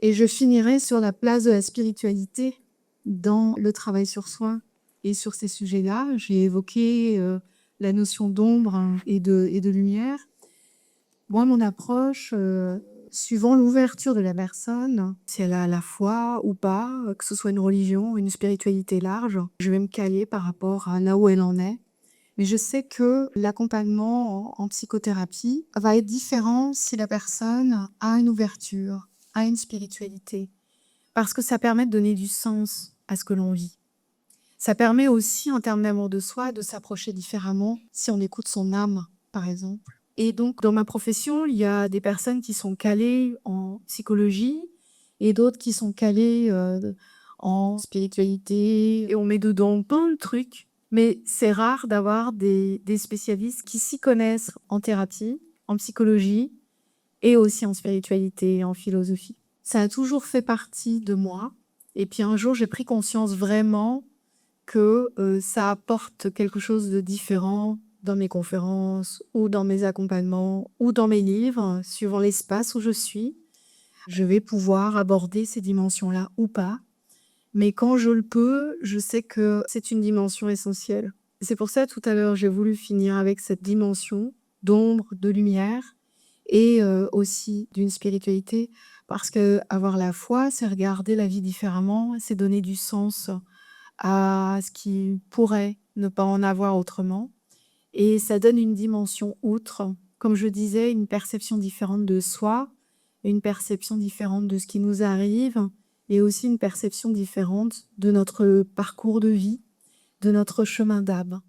Et je finirai sur la place de la spiritualité dans le travail sur soi et sur ces sujets-là. J'ai évoqué la notion d'ombre et de lumière. Moi, mon approche, suivant l'ouverture de la personne, si elle a la foi ou pas, que ce soit une religion, une spiritualité large, je vais me caler par rapport à là où elle en est. Mais je sais que l'accompagnement en psychothérapie va être différent si la personne a une ouverture, a une spiritualité, parce que ça permet de donner du sens à ce que l'on vit. Ça permet aussi, en termes d'amour de soi, de s'approcher différemment si on écoute son âme, par exemple. Et donc, dans ma profession, il y a des personnes qui sont calées en psychologie et d'autres qui sont calées en spiritualité. Et on met dedans plein de trucs. Mais c'est rare d'avoir des spécialistes qui s'y connaissent en thérapie, en psychologie et aussi en spiritualité, en philosophie. Ça a toujours fait partie de moi. Et puis un jour, j'ai pris conscience vraiment que ça apporte quelque chose de différent dans mes conférences ou dans mes accompagnements ou dans mes livres, suivant l'espace où je suis. Je vais pouvoir aborder ces dimensions-là ou pas. Mais quand je le peux, je sais que c'est une dimension essentielle. C'est pour ça, tout à l'heure, j'ai voulu finir avec cette dimension d'ombre, de lumière et aussi d'une spiritualité. Parce que avoir la foi, c'est regarder la vie différemment, c'est donner du sens à ce qui pourrait ne pas en avoir autrement. Et ça donne une dimension outre, comme je disais, une perception différente de soi, une perception différente de ce qui nous arrive, et aussi une perception différente de notre parcours de vie, de notre chemin d'âme.